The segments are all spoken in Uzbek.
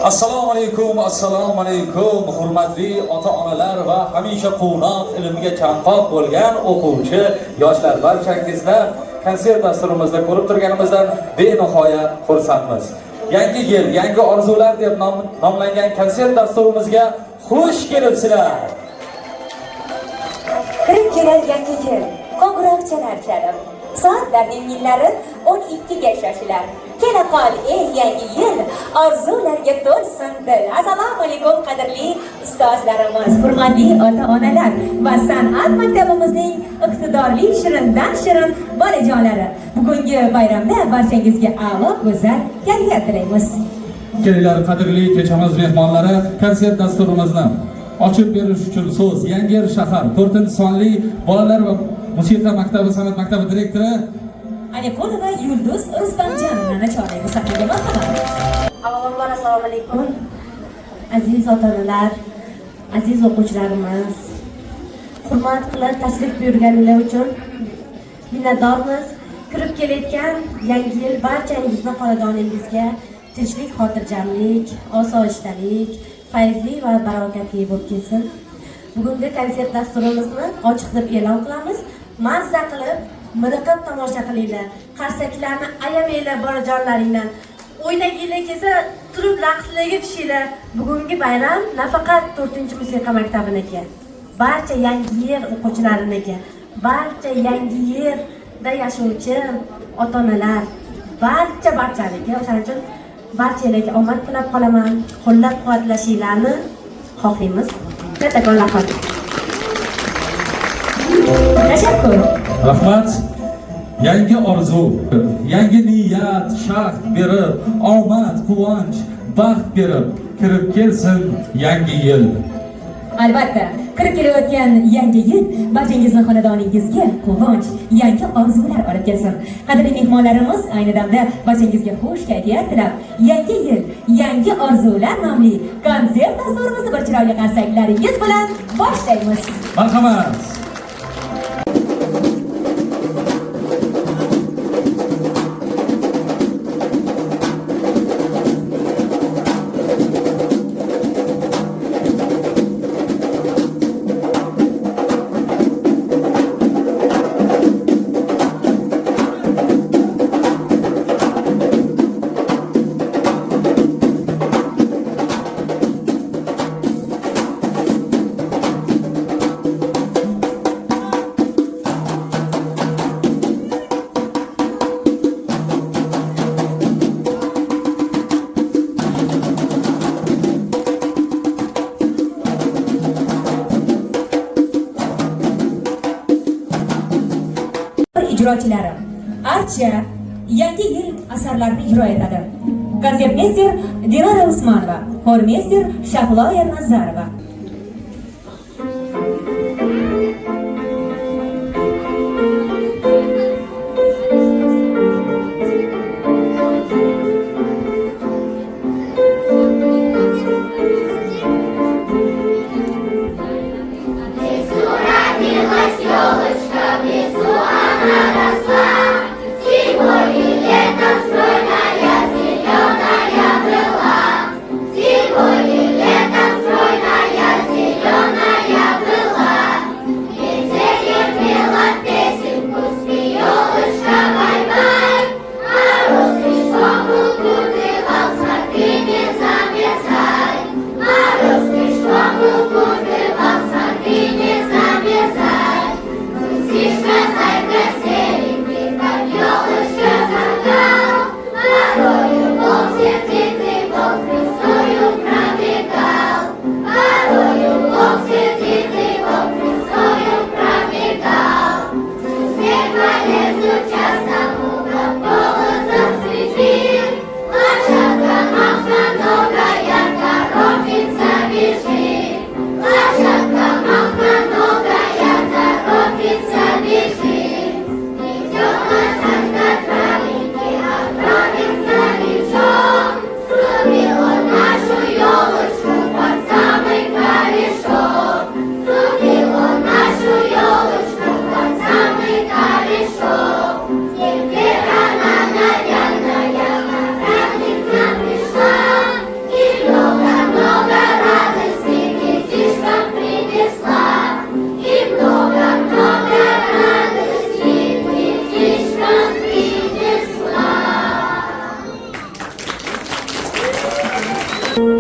Assalomu alaykum, hurmatli ota-onalar va hamisha quvnoq ilmga chanqoq bo'lgan o'quvchi yoshlar, barchangizlar konsert dasturimizda ko'rib turganimizdan benihoya xursandmiz. Yangi yil, yangi orzular deb nomlangan konsert dasturimizga xush kelibsizlar. Kirib kelar yangi yil, qo'ng'iroqchalar chalib, soatlarning millari 12 ga shoshilar. Kela qol ey yangi yil, orzularga to'lsin dil. Assalomu alaykum qadrli ustozlarimiz, hurmatli ota-onalar va san'at maktabimizning iqtidorli shirindan shirin bolajonlari. Bugungi bayramda barchangizga a'lo go'zal kayfiyat tilaymiz. Kelinglar qadrli kechamiz mehmonlari, konsert dasturimizni ochib berish uchun so'z Yangiyer shahar 4-sonli bolalar va musiqa maktabi san'at maktabi direktori Aliqulova Yulduz Rustamjonovani chorlaymiz. Sahnaga marhamat. Avvalambor assalomu alaykum. Aziz ota-onalar, aziz o'quvchilarimiz, hurmat qilib tashrif buyurganinglar uchun minnatdormiz. Kirib kelayotgan yangi yil barchangizni xonadoningizga tinchlik, xotirjamlik, osoyishtalik, fayzli va barakatli bo'lib kelsin. Bugungi konsert dasturimizni ochiq deb e'lon qilamiz. Mazza qilib, miriqib tomosha qilinglar. Qarsaklarni ayamanglar bolajonlaringdan. O'ynaginglar kelsa, turib raqslarga tushinglar. Bugungi bayram nafaqat 4-musiqa maktabiniki, barcha yangi yer o'quvchilariniki, barcha yangi yerda yashovchi ota-onalar, barchaniki. O'shaning uchun barchalarga omad tilab qolaman. Qo'llab-quvvatlashinglarni xohlaymiz. Kattakon rahmat. Tashakkur. rahmat. Yangi orzu, yangi niyat, shaxt berib, omad, quvonch, baxt berib, kirib kelsin yangi yil. Albatta, kirib kelayotgan yangi yil barchangizni xonadoningizga quvonch, yangi orzular olib kelsin. Qadrli mehmonlarimiz, ayni damda barchangizga xush kayfiyat tilab, yangi yil, yangi orzular nomli konsert dasturimizni bir chiroyli qarsaklaringiz bilan boshlaymiz. Marhamat. ijrochilari Archa yangi yil asarlarini ijro etadi. Konsertmeyster Dinora Usmanova, xormeyster Shahlo Ernazarova. Зимой летом стройная Assalomu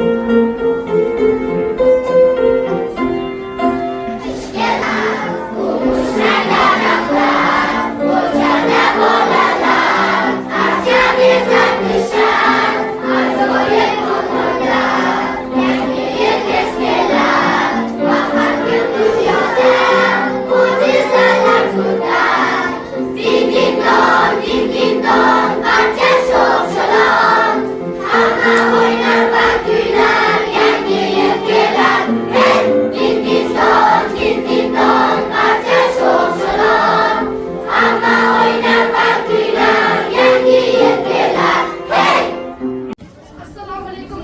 alaykum.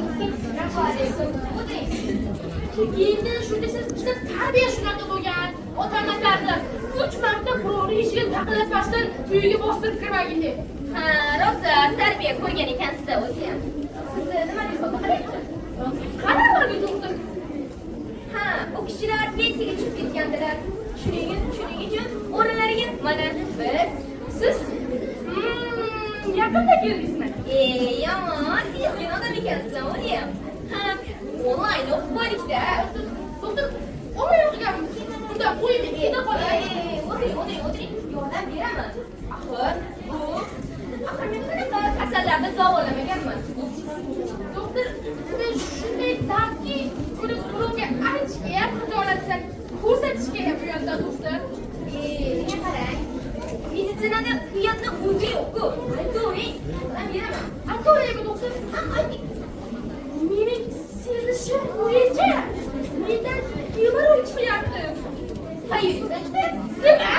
Endi shunda siz bizda tarbiya shunaqa bo'lgan. Ota-onalarni 3 marta birovni eshigini taqillatmasdan uyiga bostirib kirmagin deb. Ha, rosa tarbiya ko'rgan ekansiz o'zi ham. Sizni nima deb so'rayapti? Qanaqa doktor? Ha, u kishilar pensiyaga chiqib ketgandilar. Shuning uchun o'rinlariga mana biz, siz Yaqinda keldingizmi? Yomon, siz odam ekansiz, o'zi ham. Ha, onlayn o'qib qo'yishda. Doktor, onlayn o'qiganmiz. Unda o'yinda kiyda qoladi. O'tiring, yordam beraman. Axir men qanaqa kasallarni davolamaganman. Doktor, siz shunday dardki, buni birovga aytishga ham xijolatsan, ko'rsatishga ham uyatda doktor. Menga qarang. Meditsinada uyatni o'zi yo'q-ku. Aytavering, yordam beraman. Aytavering doktor. Mening sezishim bo'yicha mendan hemoroid chiqyapti. Qayerdan chiqyapti? Nima?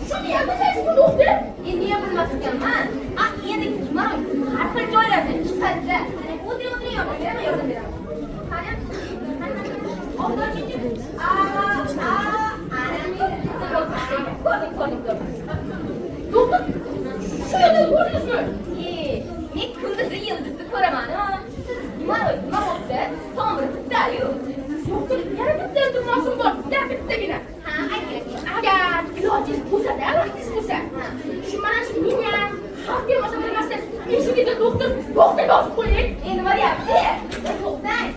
Shuni yapasizmi doktor? Endi ham bilmas ekanman. Endi hemoroid har xil joylardan chiqadi. O'tiring, yordam beraman. Qani? Oldinchi. Doktor, shu yerda ko'rdingizmi? Men kunduzi yulduzni ko'raman. Siz nima bo'libdi? Tomiri bitta-yu. Doktor, yana bitta iltimosim bor. Bittagina. Ha, ayting. Agar ilojingiz bo'lsa-da, vaqtingiz bo'lsa, shu mana shu menga xalqga masalasida eshigida doktor to'xtab yozib qo'ying. Nima deyapti? To'xtang.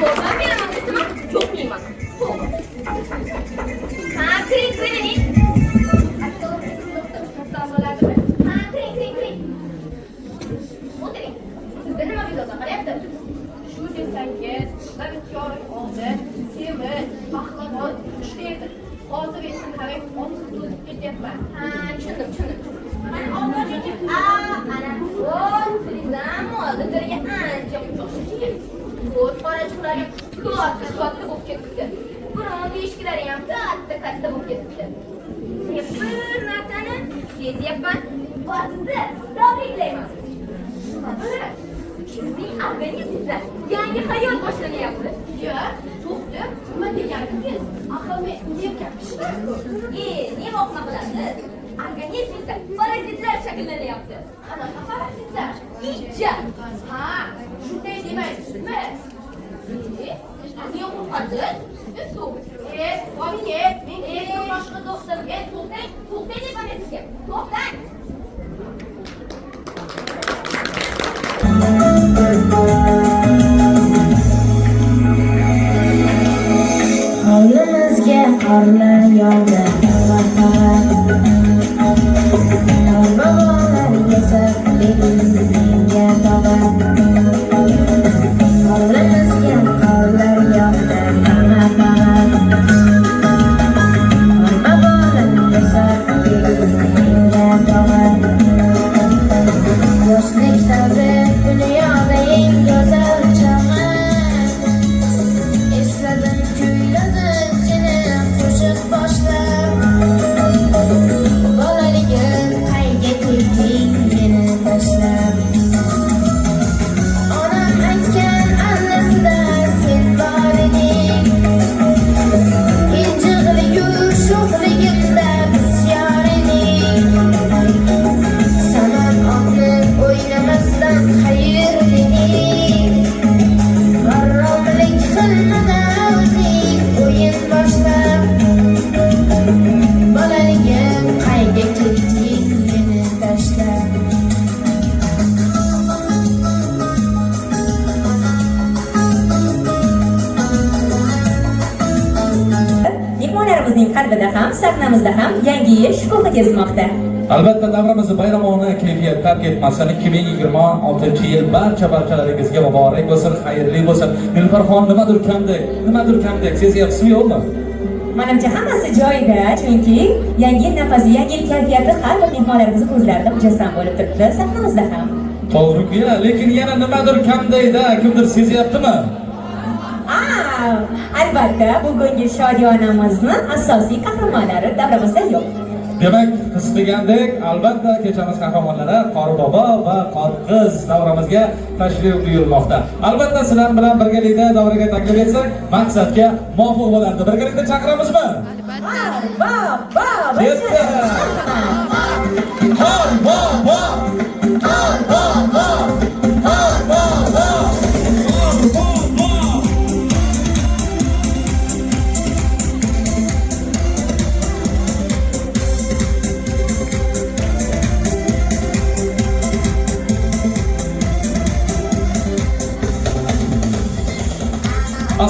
Yordam beraman desam, yo'q deyman. Ha, kiring. Ha, kiring. O'tiring. Sizga nima bezovta qilyapti? Shu desangiz, bir yo'l oldi, semiz, mahsulot ishlaydi. Hozir esa qarang, o'zib ketyapman. Ha, tushundim. Mana oldinchi. Mana sizdan oldingiga ancha o'xshash. Ko'z qorachiqlari katta bo'lib ketibdi. Biroq eshiklar ham katta bo'lib ketibdi. Men bir narsani sezyapman. Ba'zida tabriklayman. Sizning organizmingizda yangi hayot boshlanyapti. Yo'q, to'xta, nima deganingiz? Axir men gapirishman. Nima o'qima qilasiz? Organizmingizda parazitlar shakllanyapti. Qanaqa parazitlar? Ijja. Ha, shunday demaysizmi? Yo'q, hozir. Men boshqa doktorga To'xtang deyman sizga. To'xtang. Hovlimizga qorlar yog'di. Bolalar yesib, menga tog'a. Hovlimizga qorlar yog'di. Bolalar yesib, menga tog'a. Yoshlik davri dunyoda eng go'zal chog'i. Esladim, kuyladim seni qo'shiq boshlab. oldida ham, sahnamizda ham yangi yil shukuhi kezmoqda. Albatta davramizni bayramona kayfiyat tark etmasin. 2026-yil barchalaringizga muborak bo'lsin, xayrli bo'lsin. Nilfarxon nimadir kamdek sezyapsizmi yo'qmi? Menimcha hammasi joyida, chunki yangi yil nafasi, yangi yil kayfiyati har bir mehmonlarimiz ko'zlarida mujassam bo'lib turibdi, sahnamizda ham. To'g'ri-ku, lekin yana nimadir kamdayda, kimdir sezyaptimi? Albatta, bugungi shodiyonamizni asosiy qahramonlari davramizda yo'q. Demak, his qilgandek, albatta kechamiz qahramonlari Qorbobo va Qorqiz davramizga tashrif buyurmoqda. Albatta sizlar bilan birgalikda davraga taklif etsak, maqsadga muvofiq bo'lardi. Birgalikda chaqiramizmi? Qorbobo!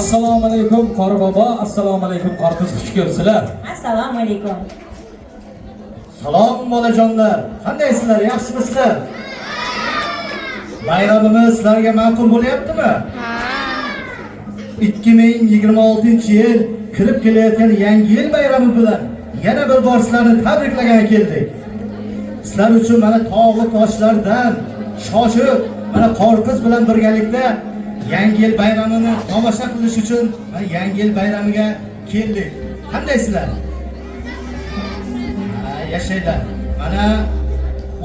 Assalomu alaykum Qorbobo, assalomu alaykum Qorqiz, xush kelibsizlar. Assalomu alaykum. Salom bolajonlar, qandaysizlar, yaxshimisizlar? Bayramimiz sizlarga ma'qul bo'lyaptimi? 2026-yil kirib kelayotgan yangi yil bayrami bilan yana bir bor sizlarni tabriklagani keldik. Sizlar uchun mana tog'i toshlardan shoshib, mana Qorqiz bilan birgalikda yangi yil bayramini tomosha qilish uchun yangi yil bayramiga keldik. Qandaysizlar? Yashaylar. Mana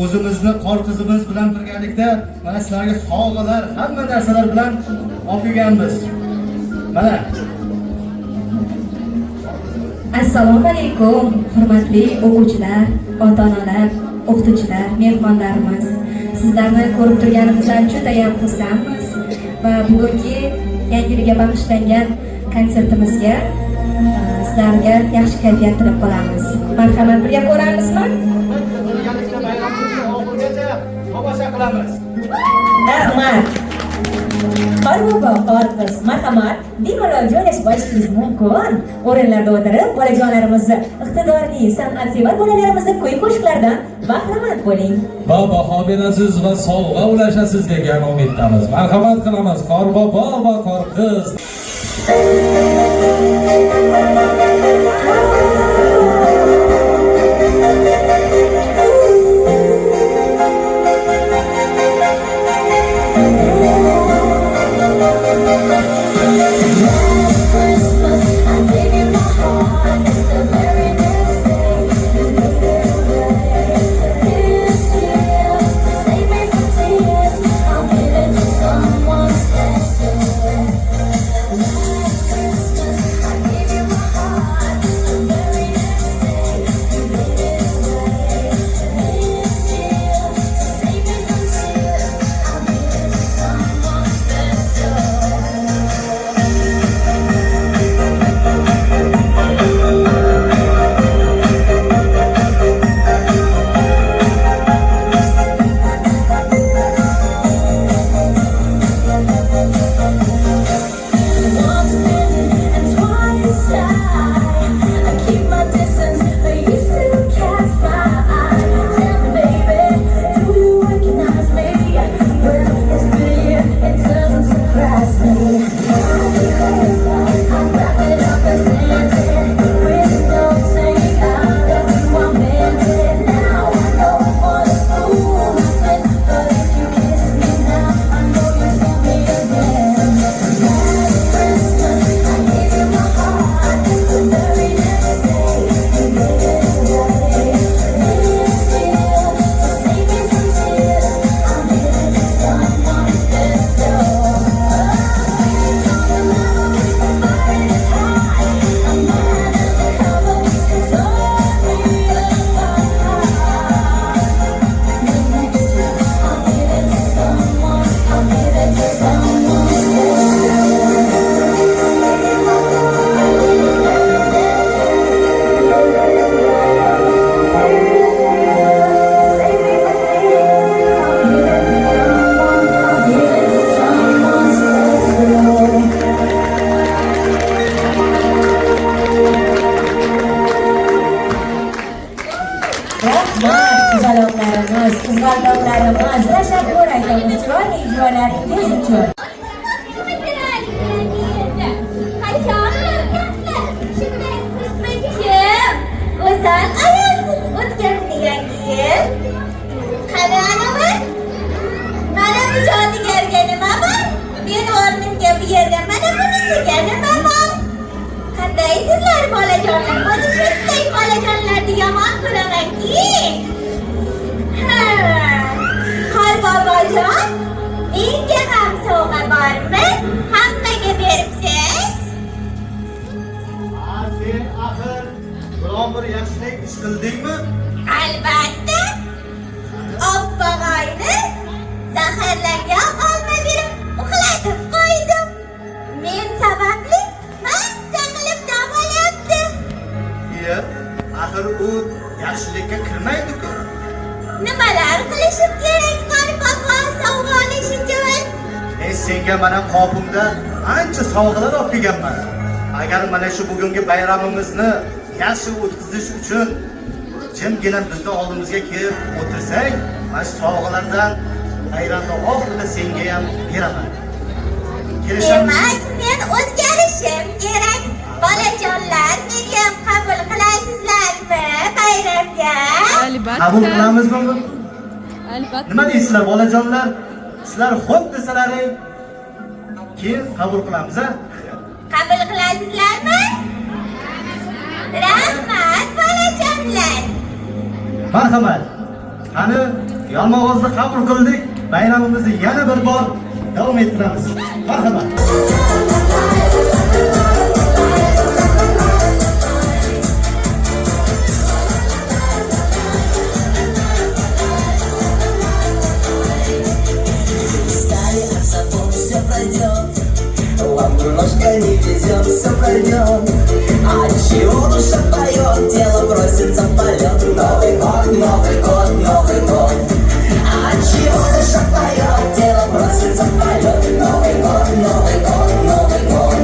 o'zimizni Qorqizimiz bilan birgalikda mana sizlarga sovg'alar, hamma narsalar bilan olib kelganmiz. Mana. Assalomu alaykum, hurmatli o'quvchilar, ota-onalar, o'qituvchilar, mehmonlarimiz. Sizlarni ko'rib turganimizdan juda ham xursandmiz va bugungi yangi yilga bag'ishlangan konsertimizga sizlarga yaxshi kayfiyat tilab qolamiz. Marhamat, birga ko'ramizmi? Tomosha qilamiz. Rahmat. Qorbobo, Qorqiz, marhamat, bemalol joylashib olishingiz mumkin. O'rinlarda o'tirib, bolajonlarimizni, iqtidorli, san'atsevar bolalarimizni kuy-qo'shiqlardan bahramand bo'ling. Va baho berasiz va sovg'a ulashasiz degan umiddamiz. Marhamat qilamiz Qorbobo va Qorqiz. Someone special. qizaloqlarimiz, qizg'aldoqlarimiz, tashakkur aytamiz chiroyli ijrolaringiz uchun. Go'zal ayolsiz o'tgan yangi yil. Qani anavi? Mana bu jodugarga nima bor? Men o'rnimga bu yerda mana bunisiga nima bor? Qandaysizlar bolajonlar? O'zi shunday bolajonlarni yomon ko'ramanki. Qor bobojon, menga ham sovg'a bormi? Hammaga beribsiz? Sen axir biron bir yaxshilik ish qildingmi? Albatta. Oppoq oyni zaharlangan olma berib uxlatib qo'ydim. Men sababli massa qilib davolayapti. Iya, axir u yaxshilikka kirmaydi-ku. Nimalar qilishim kerak qarpoqqa sovg'a olish uchun? Senga mana qopimda ancha sovg'alar olib kelganman. Agar mana shu bugungi bayramimizni yaxshi o'tkazish uchun jimgina bizni oldimizga kelib o'tirsang, mana shu sovg'alardan bayramda oxirida senga ham beraman. Demak, men o'zgarishim kerak. Bolajonlar, meni ham qabul qilasizlarmi bayramga? Qabul qilamizmi? Nima deysizlar bolajonlar? Sizlar xo'p desalaring, keyin qabul qilamiz, a? Qabul qilasizlarmi? Rahmat bolajonlar. Marhamat. Qani, yalmog'izni qabul qildik. Bayramimizni yana bir bor davom ettiramiz. Marhamat. Вам немножко не везет, все пройдет. А чего душа поет, тело просится в полет. Новый год, Новый год, Новый год. А чего душа поет, тело просится в полет. Новый год, Новый год, Новый год.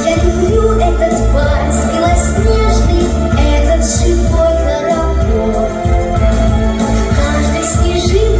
Я люблю этот вальс белоснежный, этот живой хоровод. Каждой снежинкой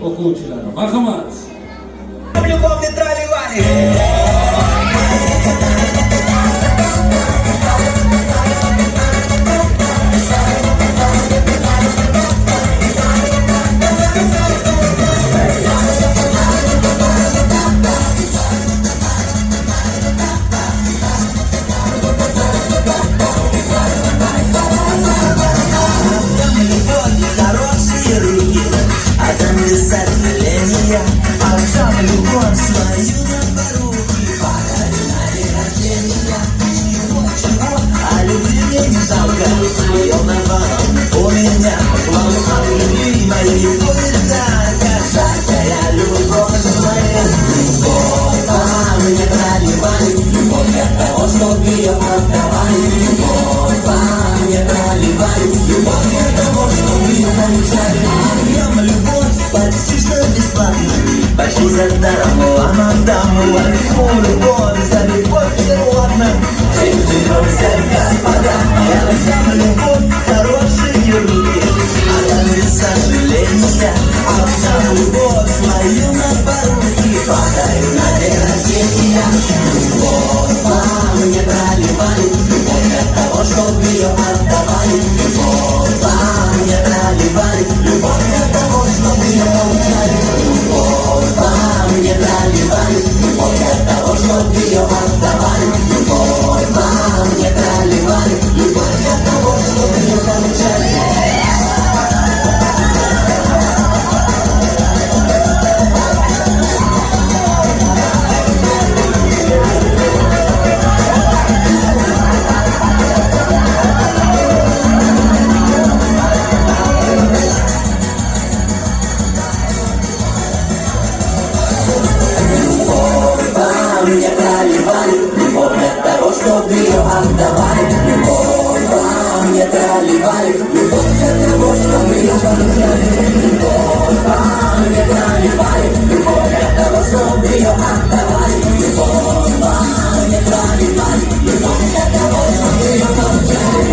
o'quvchilari. Marhamat. Любовный тролливали. Хорошие руки, а там без сожаления. А сам любовь свою на поруки подарю на день рождения. Чего? А любви мне не жалко, своем наоборот. У меня глаза любви моей поезда. Как жаркая любовь моя. Любовь, мне проливали. Любовь от того, что ее отдавали. Любовь, мне проливали. Любовь от того, что ее получали. Объем любовь почти что бесплатно. Почти за даром, а нам даму возьму любовь, за любовь все ладно. Жить живем все, господа, я взял любовь, хорошие руки, а там без сожаления. А взял любовь свою на поруки, подарю на день рождения. Любовь мне проливали, любовь от того, чтоб ее отдавали. Любовь мне проливали, любовь от того, чтоб ее получали. Любовь мне проливали, любовь от того, чтоб ее отдавали. Любовь мне проливали, любовь от того, чтоб ее получали. Мне проливали, любовь от того, чтоб ее отдавали. Любовь мне проливали, любовь от того, чтоб ее получали. Любовь мне проливали, любовь от того, чтоб ее отдавали. Любовь мне проливали, любовь от того, чтоб ее получали.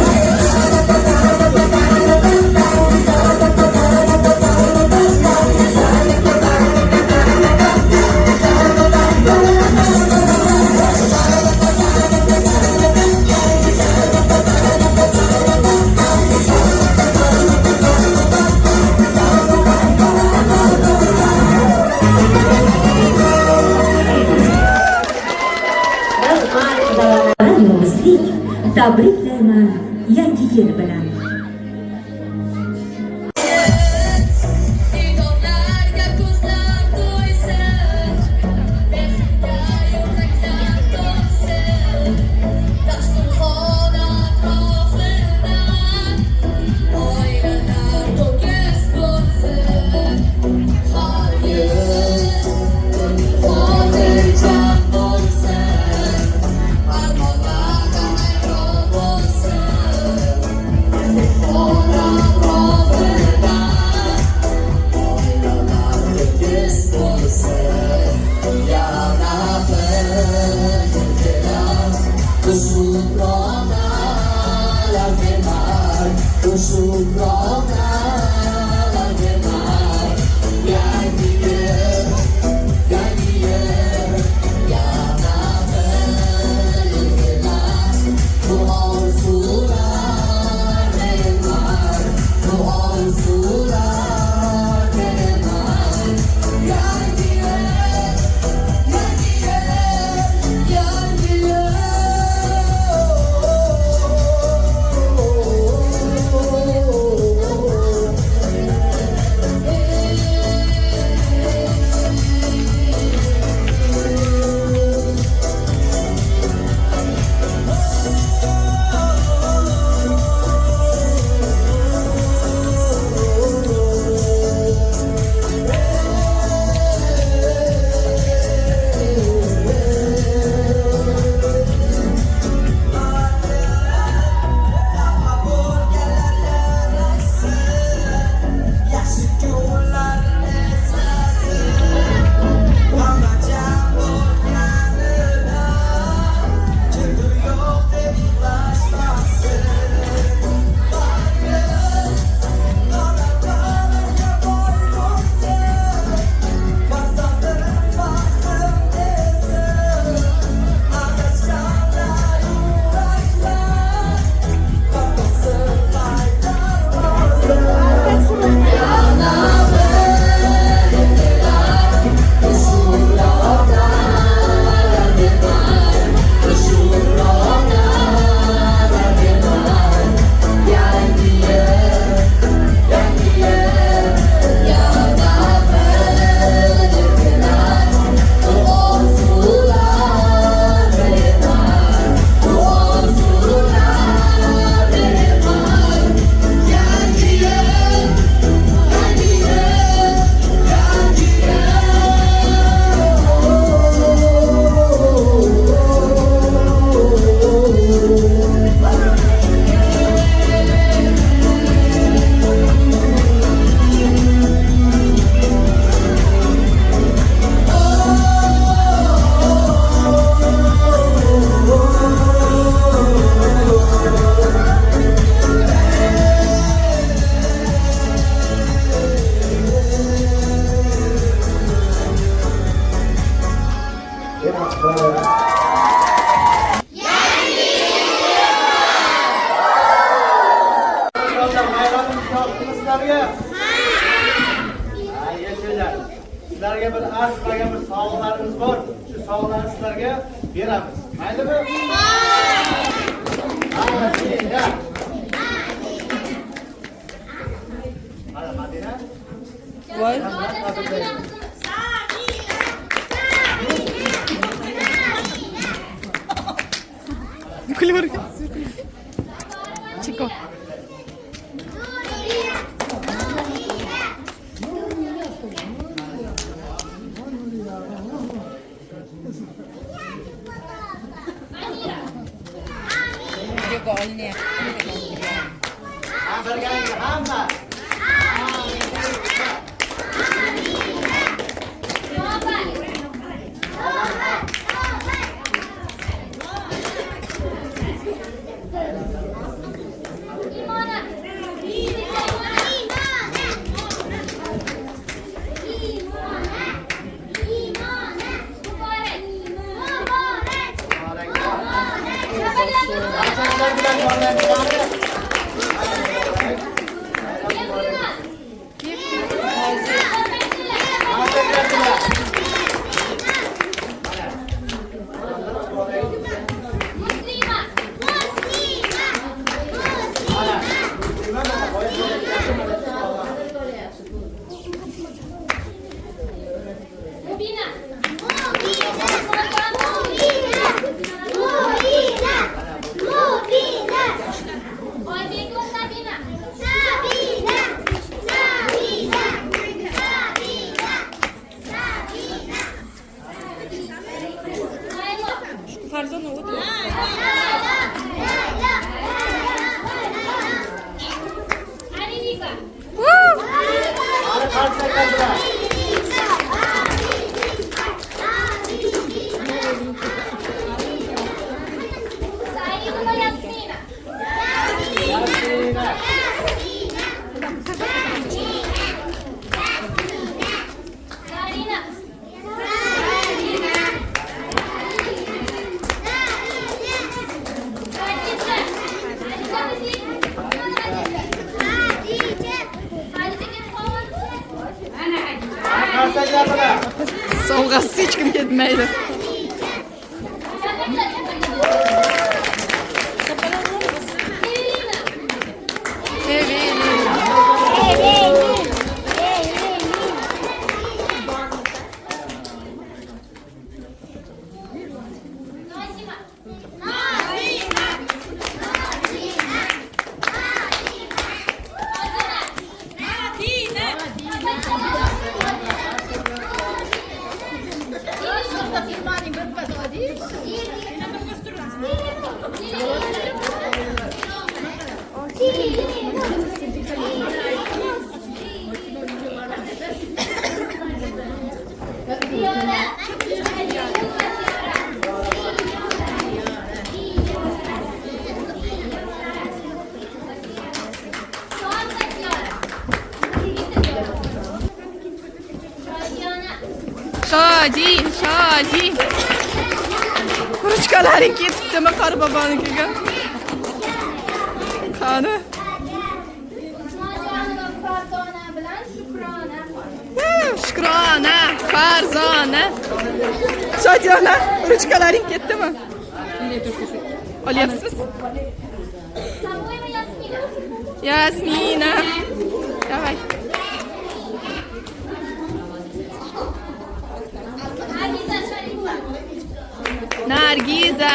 Tabriklayman yangi yil bilan. Didorlarga ko'zlar to'ysin, mehriga yuraklar to'lsin, dasturxon atrofidan oilalar to'kis bo'lsin. Har yil xotirjam bo'lsin, armonlar hayron bo'lsin. sizlarga bir arzimagan bir sovg'alarimiz bor. Shu sovg'alarni sizlarga beramiz. Maylimi? Madina. Mana Madina. Voy. Kulur. Chico. Hamma. Sovg'asiz hech kim ketmaydi. Shodi. Ruchkalaring ketibdimi qari bobonikiga? Qani? Shukrona, Farzona. Shodiyona, ruchkalaring ketdimi? Olyapsiz? Yasmina. Davay. Nargiza.